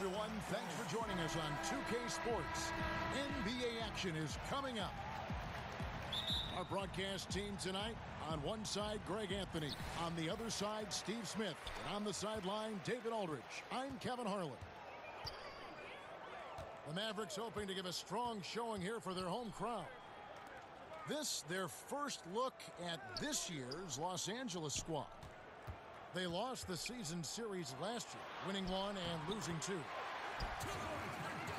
everyone. Thanks for joining us on 2K Sports. NBA action is coming up. Our broadcast team tonight, on one side, Greg Anthony. On the other side, Steve Smith. And on the sideline, David Aldridge. I'm Kevin Harlan. The Mavericks hoping to give a strong showing here for their home crowd. This, their first look at this year's Los Angeles squad. They lost the season series last year, winning 1 and losing 2.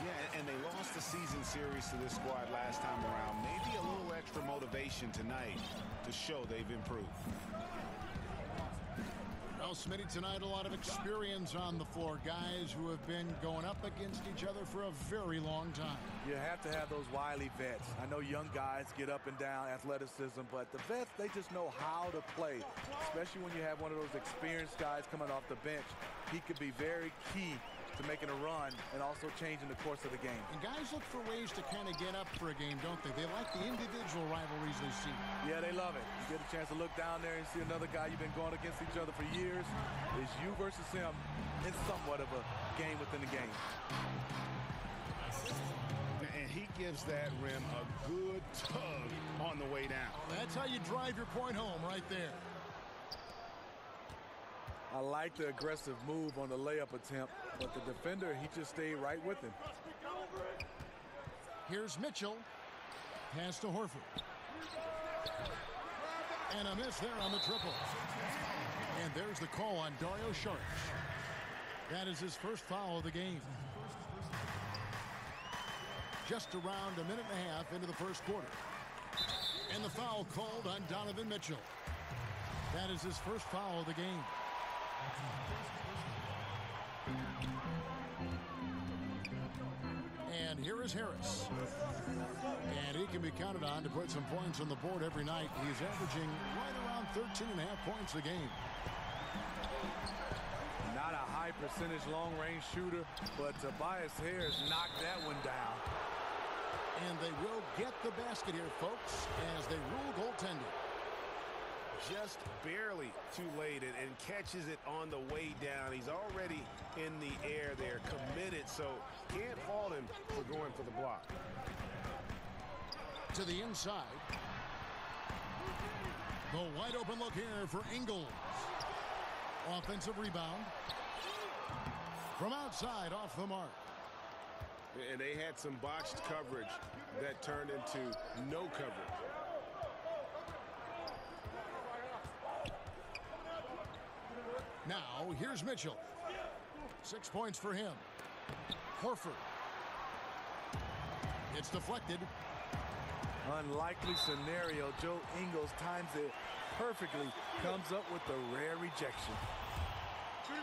Yeah, and they lost the season series to this squad last time around. Maybe a little extra motivation tonight to show they've improved. Well, Smitty, tonight a lot of experience on the floor. Guys who have been going up against each other for a very long time. You have to have those wily vets. I know young guys get up and down athleticism, but the vets, they just know how to play, especially when you have one of those experienced guys coming off the bench. He could be very key to making a run and also changing the course of the game. And guys look for ways to kind of get up for a game, don't they? They like the individual rivalries they see. Yeah, they love it. You get a chance to look down there and see another guy you've been going against each other for years. It's you versus him in somewhat of a game within the game. And he gives that rim a good tug on the way down. That's how you drive your point home right there. I like the aggressive move on the layup attempt, but the defender, he just stayed right with him. Here's Mitchell. Pass to Horford. And a miss there on the triple. And there's the call on Dario Saric. That is his first foul of the game. Just around a minute and a half into the first quarter. And the foul called on Donovan Mitchell. That is his first foul of the game. And here is Harris. And he can be counted on to put some points on the board every night. He's averaging right around 13.5 points a game. Not a high percentage long-range shooter, but Tobias Harris knocked that one down. And they will get the basket here, folks, as they rule goaltending. Just barely too late and catches it on the way down. He's already in the air there, committed, so can't fault him for going for the block. To the inside. The wide open look here for Ingles. Offensive rebound. From outside, off the mark. And they had some botched coverage that turned into no coverage. Now, here's Mitchell. 6 points for him. Horford. It's deflected. Unlikely scenario. Joe Ingles times it perfectly. Comes up with the rare rejection. 3-1.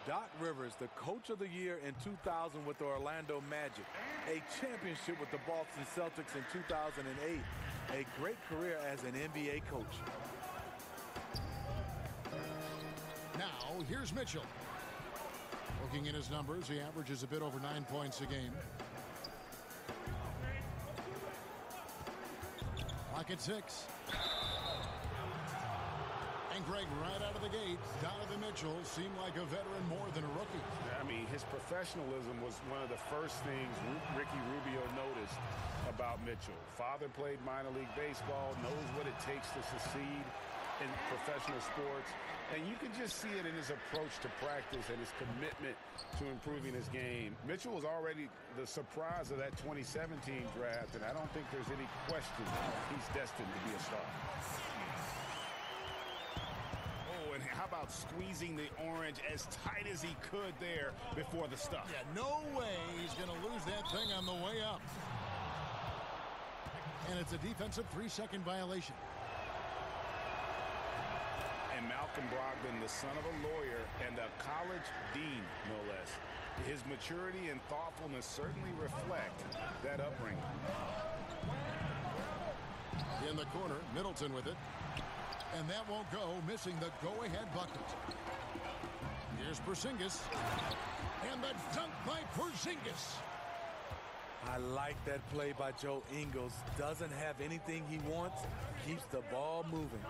Doc Rivers, the coach of the year in 2000 with the Orlando Magic. A championship with the Boston Celtics in 2008. A great career as an NBA coach. Now, here's Mitchell. Looking at his numbers, he averages a bit over 9 points a game. Clock at 6. And Greg, right out of the gate, Donovan Mitchell seemed like a veteran more than a rookie. I mean, his professionalism was one of the first things Ricky Rubio noticed about Mitchell. Father played minor league baseball, knows what it takes to succeed in professional sports. And you can just see it in his approach to practice and his commitment to improving his game. Mitchell was already the surprise of that 2017 draft, and I don't think there's any question he's destined to be a star. Oh, and how about squeezing the orange as tight as he could there before the stuff? Yeah, no way he's going to lose that thing on the way up. And it's a defensive 3-second violation. And Malcolm Brogdon, the son of a lawyer and a college dean, no less. His maturity and thoughtfulness certainly reflect that upbringing. In the corner, Middleton with it. And that won't go, missing the go-ahead bucket. Here's Porzingis. And the dunk by Porzingis. I like that play by Joe Ingles. Doesn't have anything he wants, keeps the ball moving.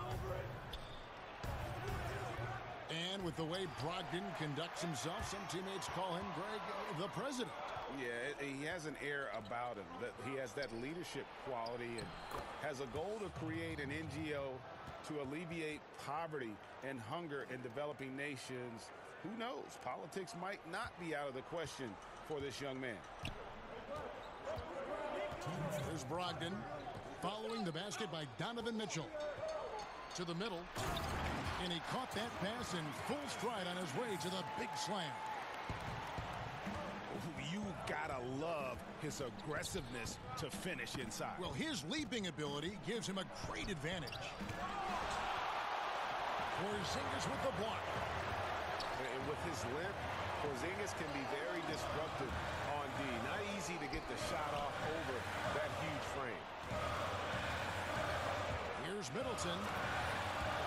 And with the way Brogdon conducts himself, some teammates call him, Greg, the president. Yeah, he has an air about him. That he has that leadership quality and has a goal to create an NGO to alleviate poverty and hunger in developing nations. Who knows? Politics might not be out of the question for this young man. There's Brogdon following the basket by Donovan Mitchell. To the middle. And he caught that pass in full stride on his way to the big slam. You gotta love his aggressiveness to finish inside. Well, his leaping ability gives him a great advantage. Porzingis with the block. And with his length, Porzingis can be very disruptive on D. Not easy to get the shot off over that huge frame. Here's Middleton.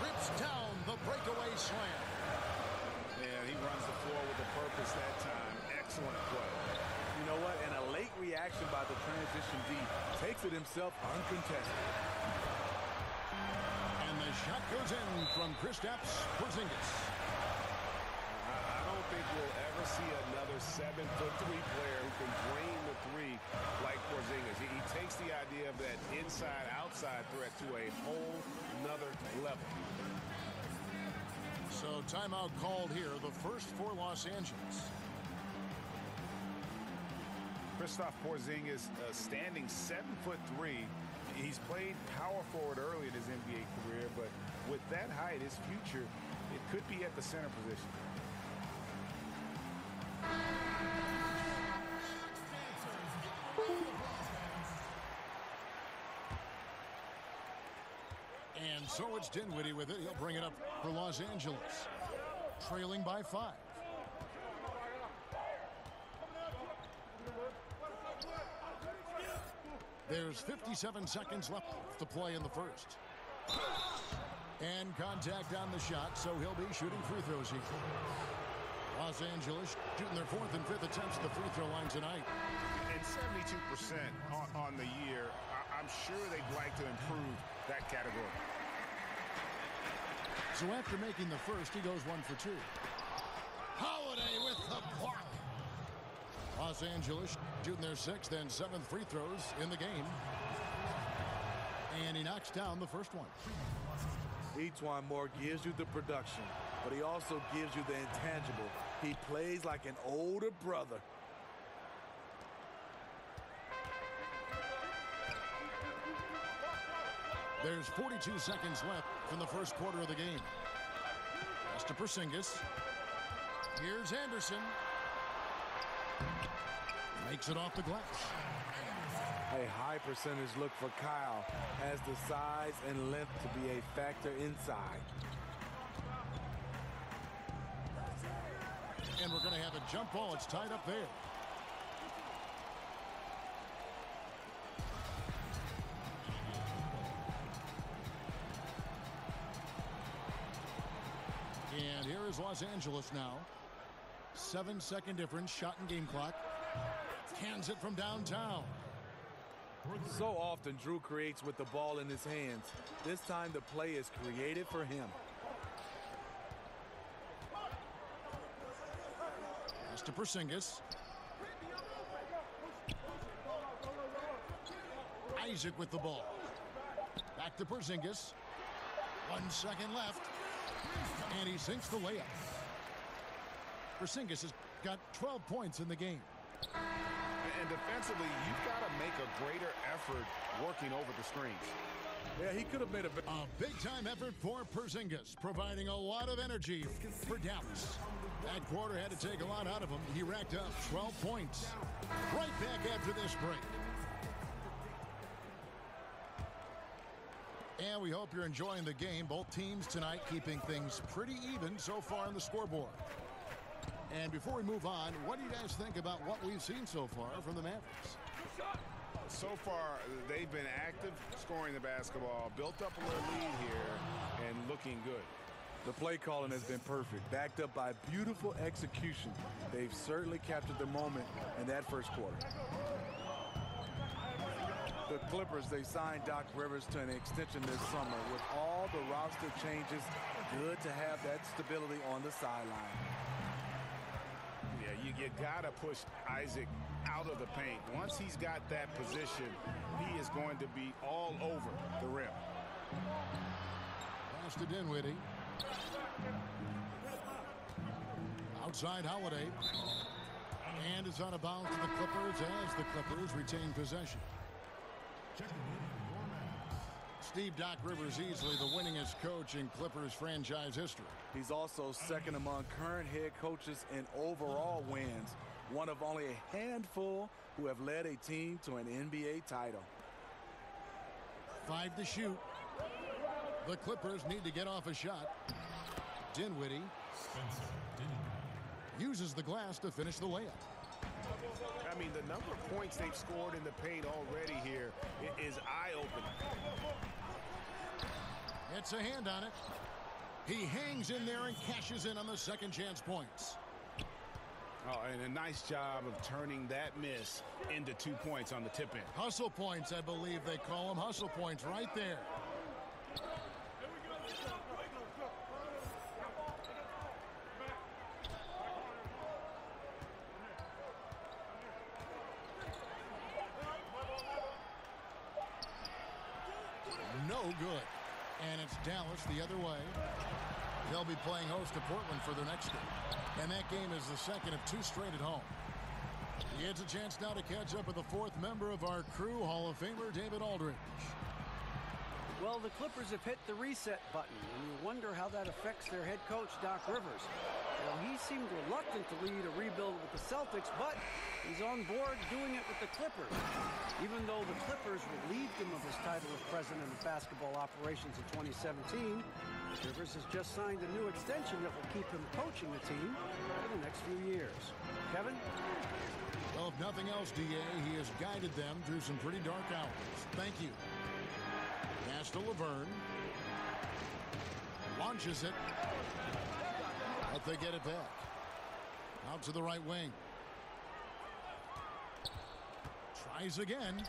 Rips down the breakaway slam. And he runs the floor with a purpose that time. Excellent play. You know what? And a late reaction by the transition D takes it himself uncontested. And the shot goes in from Kristaps Porzingis. I don't think we'll ever see another 7'3" player who can drain the three like Porzingis. He takes the idea of that inside-outside threat to a whole nother level. So timeout called here, the first for Los Angeles. Kristaps Porzingis standing 7'3". He's played power forward early in his NBA career, but with that height, his future, it could be at the center position. And so it's Dinwiddie with it. He'll bring it up for Los Angeles. Trailing by 5. There's 57 seconds left to play in the first. And contact on the shot, so he'll be shooting free throws here. Los Angeles shooting their 4th and 5th attempts at the free throw line tonight. And 72% on the year. I'm sure they'd like to improve that category. So after making the first, he goes 1 for 2. Holiday with the block. Los Angeles shooting their 6th and 7th free throws in the game. And he knocks down the first one. Etuan Moore gives you the production, but he also gives you the intangible. He plays like an older brother. There's 42 seconds left from the first quarter of the game. Pass to Porzingis. Here's Anderson. Makes it off the glass. A high percentage look for Kyle. Has the size and length to be a factor inside. And we're going to have a jump ball. It's tied up there. And here is Los Angeles now. 7-second difference, shot and game clock. Hands it from downtown. So often Drew creates with the ball in his hands. This time the play is created for him. Pass to Porzingis. Isaac with the ball. Back to Porzingis. 1 second left. And he sinks the layup. Porzingis has got 12 points in the game. And defensively, you've got to make a greater effort working over the screens. Yeah, he could have made a big-time effort for Porzingis, providing a lot of energy for Dallas. That quarter had to take a lot out of him. He racked up 12 points. Right back after this break. And we hope you're enjoying the game. Both teams tonight keeping things pretty even so far on the scoreboard. And before we move on, what do you guys think about what we've seen so far from the Mavericks? So far, they've been active, scoring the basketball, built up a little lead here, and looking good. The play calling has been perfect, backed up by beautiful execution. They've certainly captured the moment in that first quarter. The Clippers, they signed Doc Rivers to an extension this summer. With all the roster changes, good to have that stability on the sideline. Yeah, you got to push Isaac out of the paint. Once he's got that position, he is going to be all over the rim. Pass to Dinwiddie. Outside Holiday. And is out of bounds to the Clippers as the Clippers retain possession. Steve Doc Rivers, easily the winningest coach in Clippers franchise history. He's also second among current head coaches in overall wins. One of only a handful who have led a team to an NBA title. 5 to shoot. The Clippers need to get off a shot. Dinwiddie uses the glass to finish the layup. I mean, the number of points they've scored in the paint already here is eye-opening. It's a hand on it. He hangs in there and cashes in on the second chance points. Oh, and a nice job of turning that miss into 2 points on the tip-in. Hustle points, I believe they call them. Hustle points right there. No good. And it's Dallas the other way. They'll be playing host to Portland for their next game. And that game is the second of 2 straight at home. He gets a chance now to catch up with the 4th member of our crew, Hall of Famer David Aldridge. Well, the Clippers have hit the reset button, and you wonder how that affects their head coach, Doc Rivers. Well, he seemed reluctant to lead a rebuild with the Celtics, but he's on board doing it with the Clippers. Even though the Clippers relieved him of his title of president of basketball operations in 2017, Rivers has just signed a new extension that will keep him coaching the team for the next few years. Kevin? Well, if nothing else, D.A., he has guided them through some pretty dark hours. Thank you. Pass to Laverne. Launches it. But they get it back. Out to the right wing. Tries again.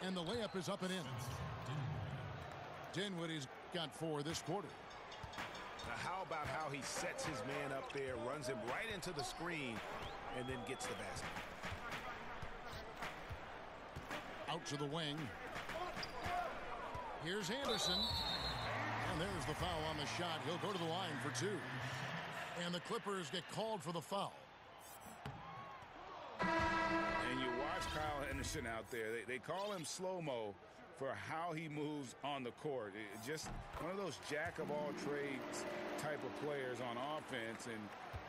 And the layup is up and in. Dinwiddie's got 4 this quarter. Now, how about how he sets his man up there, runs him right into the screen, and then gets the basket. Out to the wing. Here's Anderson. And there's the foul on the shot. He'll go to the line for 2. And the Clippers get called for the foul. And you watch Kyle Anderson out there. They call him slow-mo for how he moves on the court. Just one of those jack-of-all-trades type of players on offense, and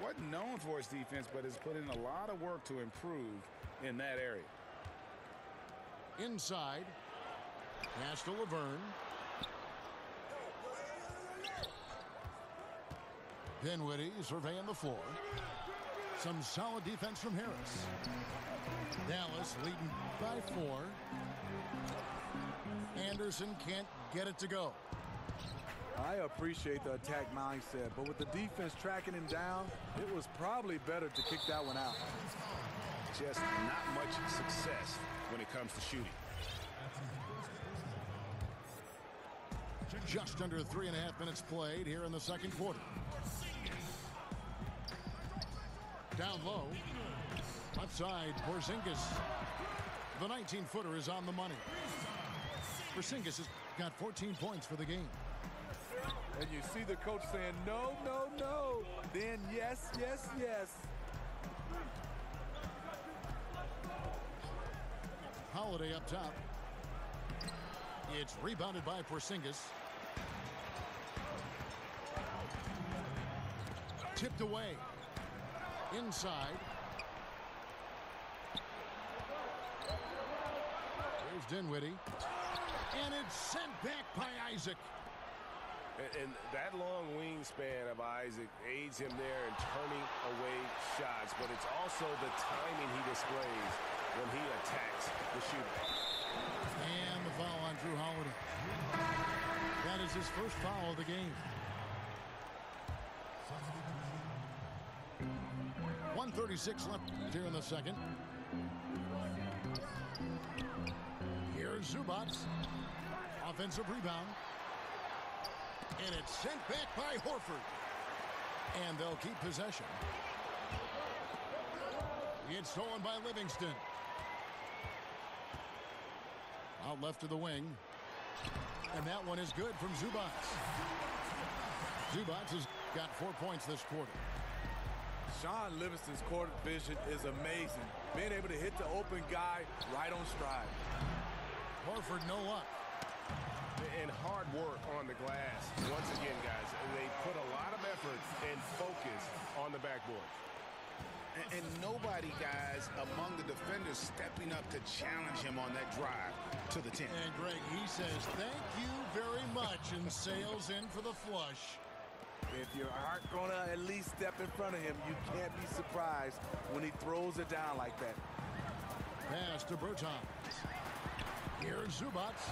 wasn't known for his defense, but has put in a lot of work to improve in that area. Inside. Pass to Laverne. Dinwiddie surveying the floor. Some solid defense from Harris. Dallas leading by 4. Anderson can't get it to go. I appreciate the attack mindset, but with the defense tracking him down, it was probably better to kick that one out. Just not much success when it comes to shooting. Just under 3.5 minutes played here in the second quarter. Down low. Left side, Porzingis. The 19-footer is on the money. Porzingis has got 14 points for the game. And you see the coach saying, no, no, no. Then yes, yes, yes. Holiday up top. It's rebounded by Porzingis. Tipped away. Inside. Here's Dinwiddie. And it's sent back by Isaac. And that long wingspan of Isaac aids him there in turning away shots, but it's also the timing he displays when he attacks the shooter. And the foul on Drew Holiday. That is his first foul of the game. 1:36 left here in the second. Here's Here's Zubats. Offensive rebound. And it's sent back by Horford. And they'll keep possession. It's stolen by Livingston. Out left to the wing. And that one is good from Zubats. Zubats has got 4 points this quarter. Sean Livingston's court vision is amazing. Being able to hit the open guy right on stride. Horford no luck. And hard work on the glass. Once again, guys, they put a lot of effort and focus on the backboard. And nobody, guys, among the defenders stepping up to challenge him on that drive to the 10. And Greg, he says, thank you very much, and sails in for the flush. If you aren't going to at least step in front of him, you can't be surprised when he throws it down like that. Pass to Bertans. Here's Zubats.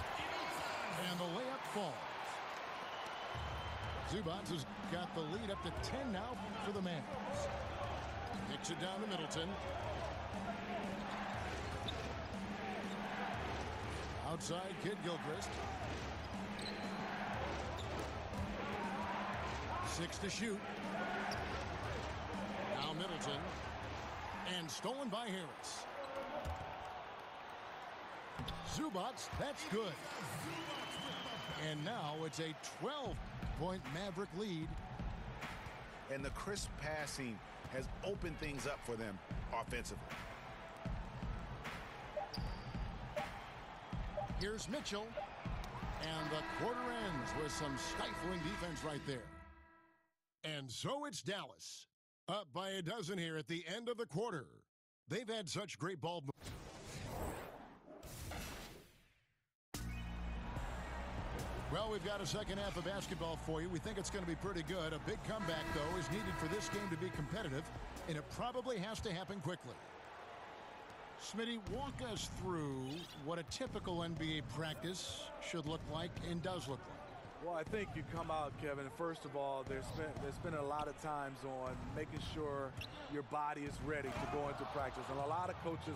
And the layup falls. Zubats has got the lead up to 10 now for the Mavs. Kicks it down to Middleton. Outside, Kid Gilchrist. 6 to shoot. Now Middleton. And stolen by Harris. Zubats, that's good. And now it's a 12-point Maverick lead. And the crisp passing has opened things up for them offensively. Here's Mitchell. And the quarter ends with some stifling defense right there. And so it's Dallas. Up by a dozen here at the end of the quarter. They've had such great ball movement. Well, we've got a second half of basketball for you. We think it's going to be pretty good. A big comeback, though, is needed for this game to be competitive, and it probably has to happen quickly. Smitty, walk us through what a typical NBA practice should look like and does look like. Well, I think you come out, Kevin, and first of all, there's been a lot of times on making sure your body is ready to go into practice. And a lot of coaches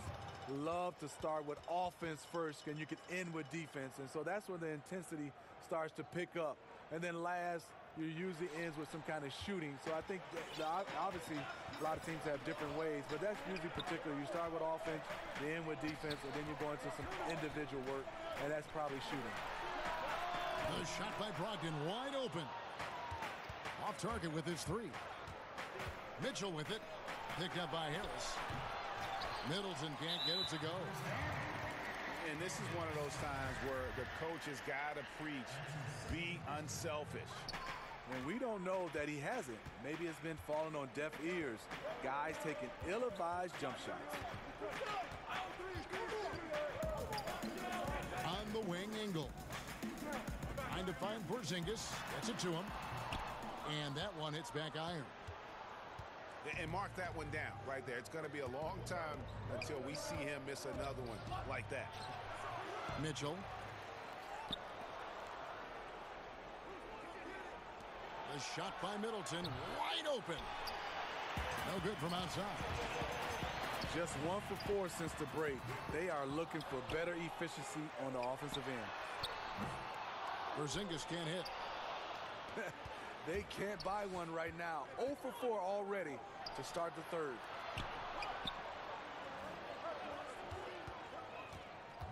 love to start with offense first, and you can end with defense. And so that's when the intensity starts to pick up. And then last, you usually ends with some kind of shooting. So I think obviously a lot of teams have different ways, but that's usually particular. You start with offense, you end with defense, and then you go into some individual work, and that's probably shooting. The shot by Brogdon wide open. Off target with his three. Mitchell with it. Picked up by Harris. Middleton can't get it to go. And this is one of those times where the coach has got to preach, be unselfish. And we don't know that he hasn't. Maybe it's been falling on deaf ears. Guys taking ill-advised jump shots. On the wing, Ingles. Trying to find Porzingis. Gets it to him. And that one hits back iron. And mark that one down right there. It's going to be a long time until we see him miss another one like that. Mitchell. The shot by Middleton. Wide open. No good from outside. Just 1 for 4 since the break. They are looking for better efficiency on the offensive end. Porzingis can't hit. They can't buy one right now. 0 for 4 already to start the third.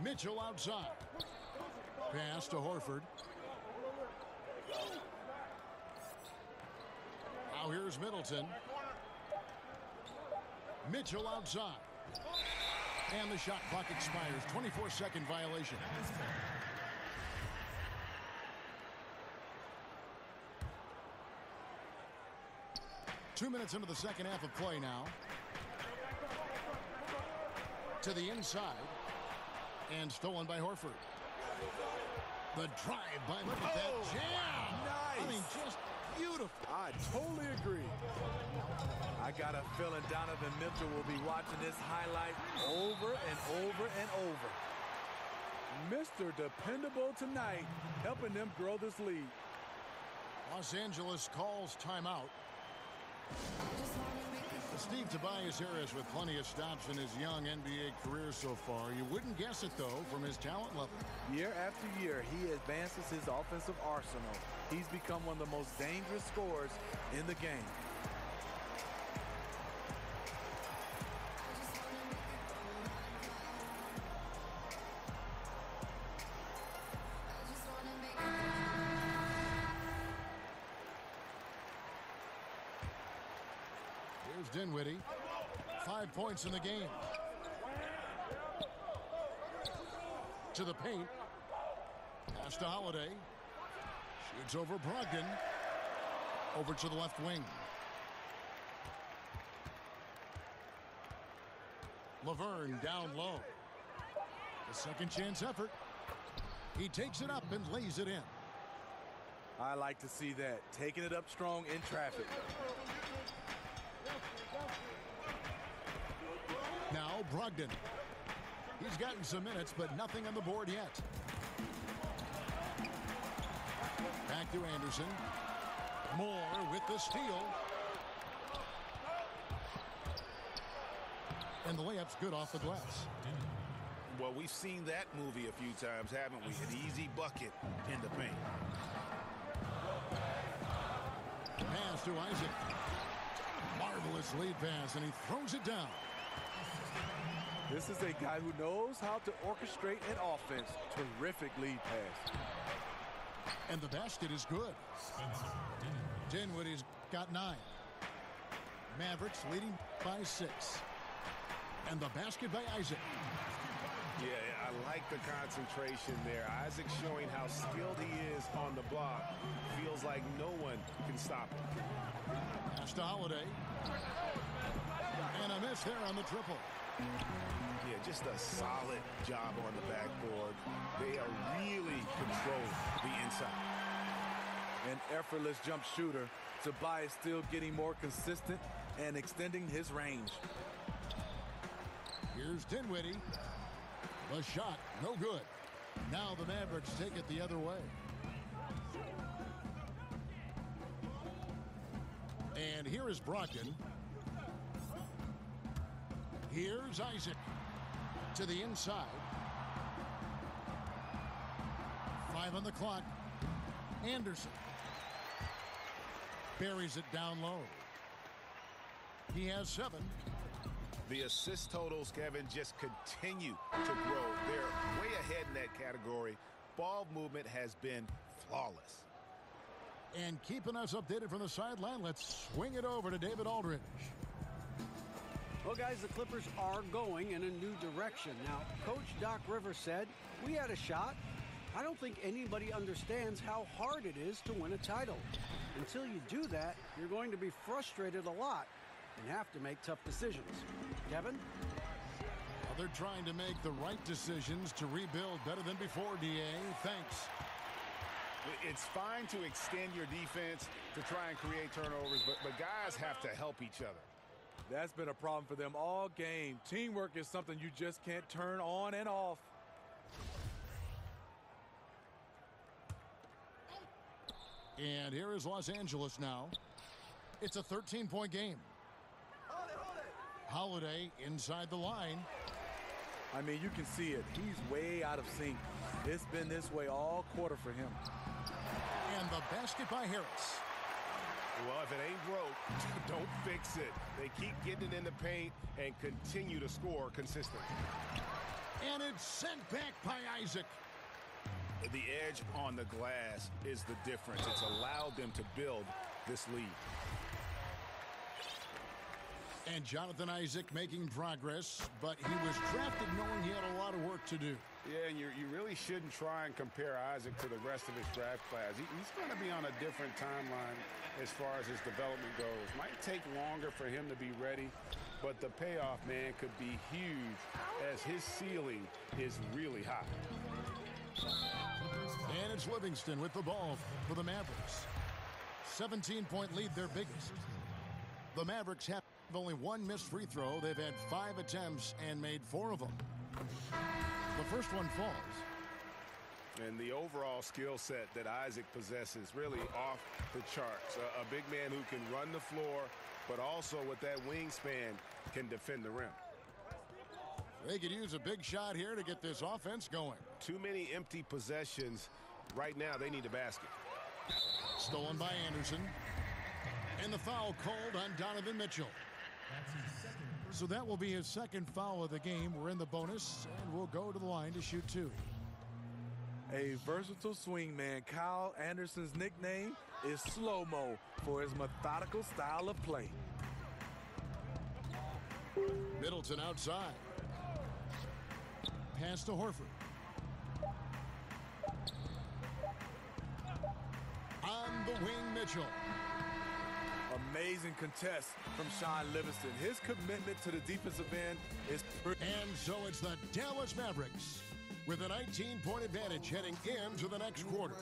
Mitchell outside. Pass to Horford. Now here's Middleton. Mitchell outside. And the shot clock expires. 24-second violation. 2 minutes into the second half of play now. To the inside. And stolen by Horford. The drive by Middleton. That jam! Nice! I mean, just beautiful. I totally agree. I got a feeling Donovan Mitchell will be watching this highlight over and over and over. Mr. Dependable tonight, helping them grow this lead. Los Angeles calls timeout. Steve Tobias Harris with plenty of stops in his young NBA career so far. You wouldn't guess it, though, from his talent level. Year after year, he advances his offensive arsenal. He's become one of the most dangerous scorers in the game. Here's Dinwiddie. 5 points in the game. To the paint. Pass to Holiday. Shoots over Brogdon. Over to the left wing. Laverne down low. A second chance effort. He takes it up and lays it in. I like to see that. Taking it up strong in traffic. Now Brogdon. He's gotten some minutes, but nothing on the board yet. Back to Anderson. Moore with the steal. And the layup's good off the glass. Well, we've seen that movie a few times, haven't we? An easy bucket in the paint. Pass to Isaac. Marvelous lead pass, and he throws it down. This is a guy who knows how to orchestrate an offense. Terrific lead pass. And the basket is good. Dinwiddie's got 9. Mavericks leading by 6. And the basket by Isaac. Yeah, I like the concentration there. Isaac showing how skilled he is on the block. Feels like no one can stop him. Pass to Holiday. And a miss there on the triple. Yeah, just a solid job on the backboard. They are really controlling the inside. An effortless jump shooter. Tobias still getting more consistent and extending his range. Here's Dinwiddie. The shot, no good. Now the Mavericks take it the other way. And here is Brogdon. Here's Isaac. To the inside. 5 on the clock. Anderson. Buries it down low. He has 7. The assist totals, Kevin, just continue to grow. They're way ahead in that category. Ball movement has been flawless. And keeping us updated from the sideline, let's swing it over to David Aldridge. Well, guys, the Clippers are going in a new direction. Now, Coach Doc Rivers said, we had a shot. I don't think anybody understands how hard it is to win a title. Until you do that, you're going to be frustrated a lot and have to make tough decisions. Kevin? Well, they're trying to make the right decisions to rebuild better than before, D.A. Thanks. It's fine to extend your defense to try and create turnovers, but guys have to help each other. That's been a problem for them all game. Teamwork is something you just can't turn on and off. And here is Los Angeles now. It's a 13-point game. Holiday inside the line. I mean, you can see it. He's way out of sync. It's been this way all quarter for him. And the basket by Harris. Well, if it ain't broke, don't fix it. They keep getting it in the paint and continue to score consistently. And it's sent back by Isaac. The edge on the glass is the difference. It's allowed them to build this lead. And Jonathan Isaac making progress, but he was drafted knowing he had a lot of work to do. Yeah, and you really shouldn't try and compare Isaac to the rest of his draft class. He's going to be on a different timeline as far as his development goes. Might take longer for him to be ready, but the payoff, man, could be huge as his ceiling is really high. And it's Livingston with the ball for the Mavericks. 17-point lead, their biggest. The Mavericks have only 1 missed free throw. They've had 5 attempts and made 4 of them. The first one falls. And the overall skill set that Isaac possesses really off the charts. A big man who can run the floor, but also with that wingspan can defend the rim. They could use a big shot here to get this offense going. Too many empty possessions. Right now, they need a basket. Stolen by Anderson. And the foul called on Donovan Mitchell. So that will be his second foul of the game. We're in the bonus, and we'll go to the line to shoot 2. A versatile swing man. Kyle Anderson's nickname is Slow-Mo for his methodical style of play. Middleton outside. Pass to Horford. On the wing, Mitchell. Amazing contest from Sean Livingston. His commitment to the defensive end is pretty. And so it's the Dallas Mavericks with a 19-point advantage heading into the next quarter.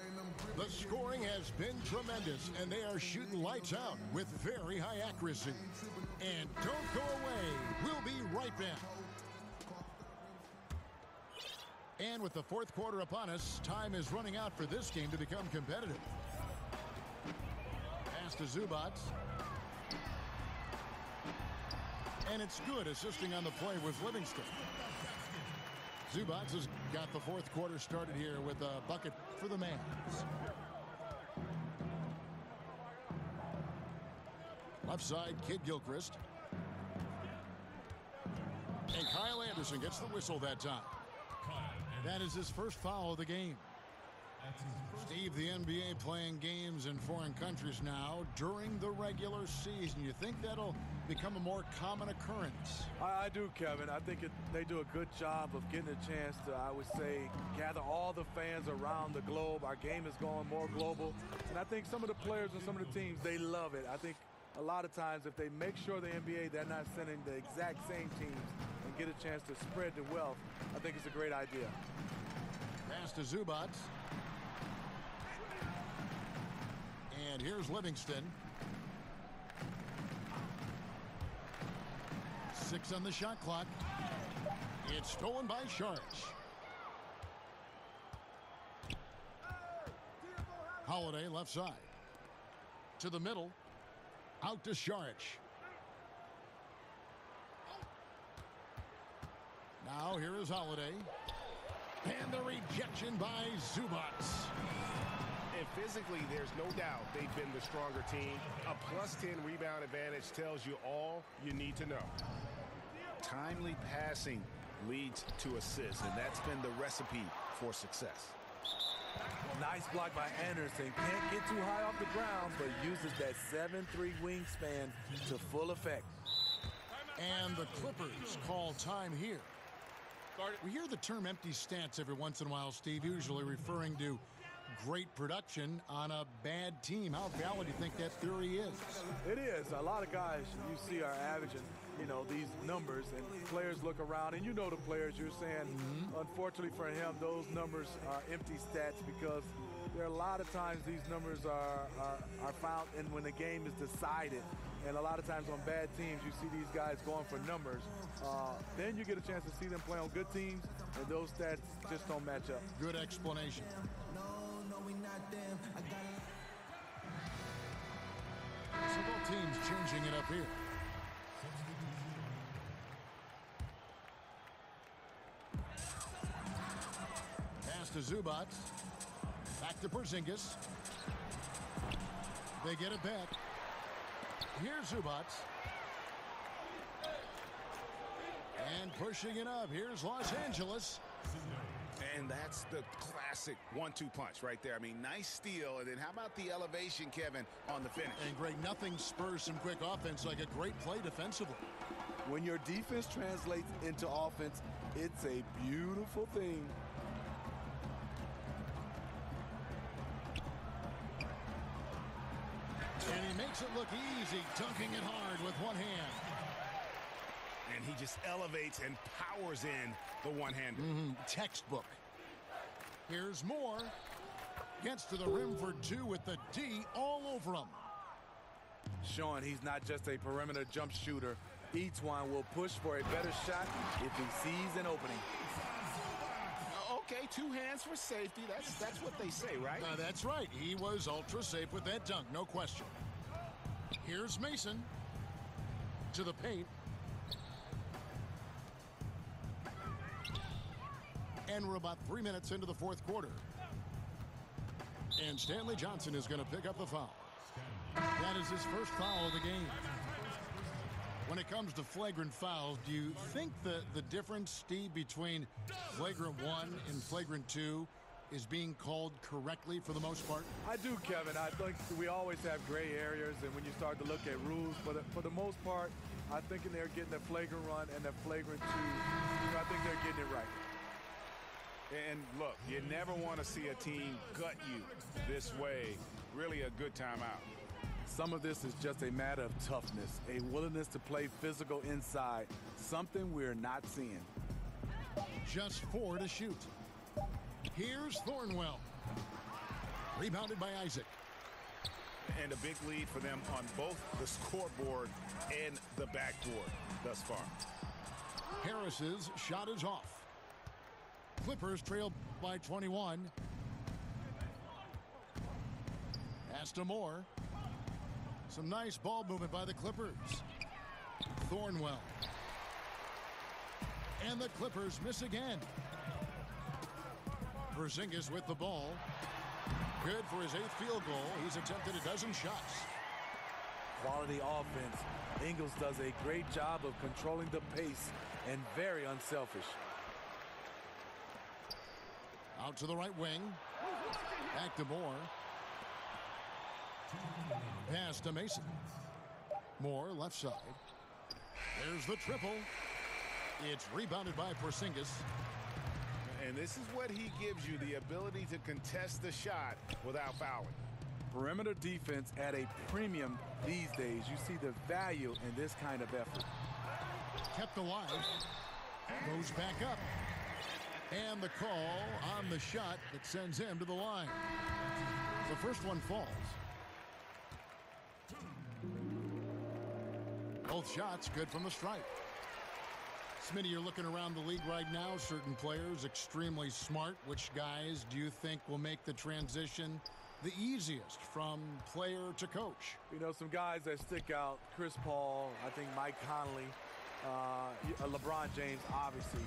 The scoring has been tremendous, and they are shooting lights out with very high accuracy. And don't go away. We'll be right back. And with the fourth quarter upon us, time is running out for this game to become competitive. Pass to Zubac. And it's good. Assisting on the play was Livingston. Zubac has got the fourth quarter started here with a bucket for the Mavs. Left side, Kid Gilchrist. And Kyle Anderson gets the whistle that time. That is his first foul of the game. Steve, the NBA playing games in foreign countries now during the regular season. You think that'll become a more common occurrence? I do, Kevin. I think they do a good job of getting a chance to, I would say, gather all the fans around the globe. Our game is going more global. And I think some of the players and some of the teams, they love it. I think a lot of times if they make sure the NBA, they're not sending the exact same teams and get a chance to spread the wealth, I think it's a great idea. Pass to Zubac. And here's Livingston. 6 on the shot clock. It's stolen by Saric. Holiday left side. To the middle. Out to Saric. Now here is Holiday. And the rejection by Zubac. And physically, there's no doubt they've been the stronger team. A +10 rebound advantage tells you all you need to know. Timely passing leads to assists, and that's been the recipe for success. Nice block by Anderson. Can't get too high off the ground, but uses that 7'3" wingspan to full effect. And the Clippers call time here. We hear the term empty stats every once in a while, Steve, usually referring to great production on a bad team. How valid do you think that theory is? It is. A lot of guys you see are averaging, these numbers, and players look around, and the players you're saying, unfortunately for him, those numbers are empty stats because there are a lot of times these numbers are found and when the game is decided. And a lot of times on bad teams, you see these guys going for numbers. Then you get a chance to see them play on good teams, and those stats just don't match up. Good explanation. So both teams changing it up here. Pass to Zubac. Back to Porzingis. They get it back. Here's Zubac. And pushing it up. Here's Los Angeles. And that's the classic 1-2 punch right there. I mean, nice steal. And then how about the elevation, Kevin, on the finish? And Greg, nothing spurs some quick offense like a great play defensively. When your defense translates into offense, it's a beautiful thing. And he makes it look easy, dunking it hard with one hand. And he just elevates and powers in the one-hander. Textbook. Here's Moore. Gets to the rim for 2 with the D all over him. Showing he's not just a perimeter jump shooter. Each one will push for a better shot if he sees an opening. Okay, 2 hands for safety. That's what they say, right? That's right. He was ultra safe with that dunk, no question. Here's Mason. To the paint. And we're about 3 minutes into the fourth quarter. And Stanley Johnson is going to pick up the foul. That is his first foul of the game. When it comes to flagrant fouls, do you think the difference, Steve, between flagrant 1 and flagrant 2 is being called correctly for the most part? I do, Kevin. I think we always have gray areas, and when you start to look at rules, but for the most part, I think they're getting the flagrant 1 and the flagrant 2. I think they're getting it right. And look, you never want to see a team gut you this way. Really a good timeout. Some of this is just a matter of toughness, a willingness to play physical inside, something we're not seeing. Just 4 to shoot. Here's Thornwell. Rebounded by Isaac. And a big lead for them on both the scoreboard and the backboard thus far. Harris's shot is off. Clippers trail by 21. Pass to Moore. Some nice ball movement by the Clippers. Thornwell. And the Clippers miss again. Porzingis with the ball. Good for his 8th field goal. He's attempted a dozen shots. Quality offense. Ingles does a great job of controlling the pace and very unselfish. Out to the right wing. Back to Moore. Pass to Mason. Moore left side. There's the triple. It's rebounded by Porzingis. And this is what he gives you, the ability to contest the shot without fouling. Perimeter defense at a premium these days. You see the value in this kind of effort. Kept alive. Goes back up. And the call on the shot that sends him to the line. The first one falls. Both shots good from the stripe. Smitty, you're looking around the league right now. Certain players extremely smart. Which guys do you think will make the transition the easiest from player to coach? You know, some guys that stick out. Chris Paul, I think Mike Conley, LeBron James, obviously.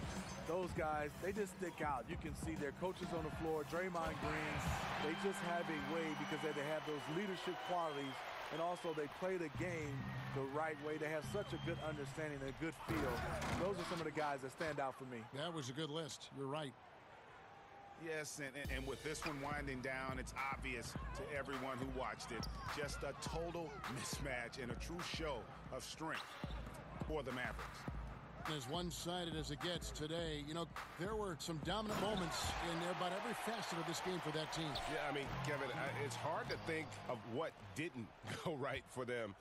Those guys, they just stick out. You can see their coaches on the floor, Draymond Green. They just have a way because they have those leadership qualities, and also they play the game the right way. They have such a good understanding and a good feel. Those are some of the guys that stand out for me. That was a good list. You're right. Yes, and with this one winding down, it's obvious to everyone who watched it. Just a total mismatch and a true show of strength for the Mavericks. As one-sided as it gets today, you know, there were some dominant moments in about every facet of this game for that team. Yeah, I mean, Kevin, it's hard to think of what didn't go right for them.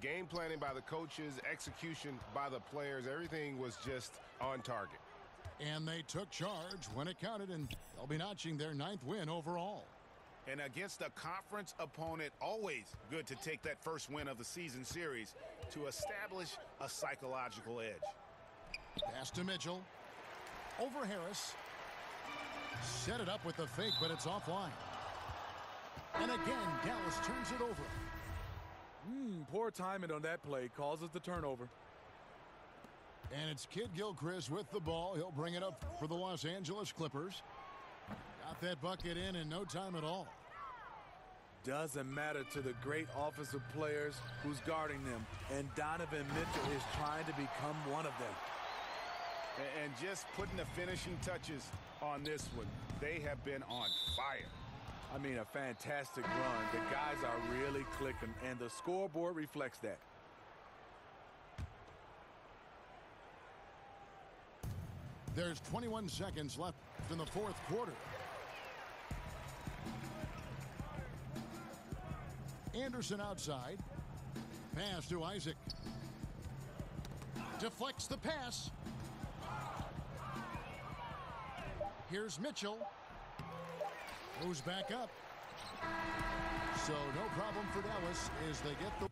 Game planning by the coaches, execution by the players, everything was just on target. And they took charge when it counted, and they'll be notching their 9th win overall. And against a conference opponent, always good to take that first win of the season series to establish a psychological edge. Pass to Mitchell. Over Harris. Set it up with the fake, but it's offline. And again, Dallas turns it over. Poor timing on that play causes the turnover. And it's Kid Gilchrist with the ball. He'll bring it up for the Los Angeles Clippers. Got that bucket in no time at all. Doesn't matter to the great offensive players who's guarding them. And Donovan Mitchell is trying to become one of them. And just putting the finishing touches on this one. They have been on fire. I mean, a fantastic run. The guys are really clicking, and the scoreboard reflects that. There's 21 seconds left in the fourth quarter. Anderson outside. Pass to Isaac. Deflects the pass. Here's Mitchell. Goes back up. So no problem for Dallas as they get the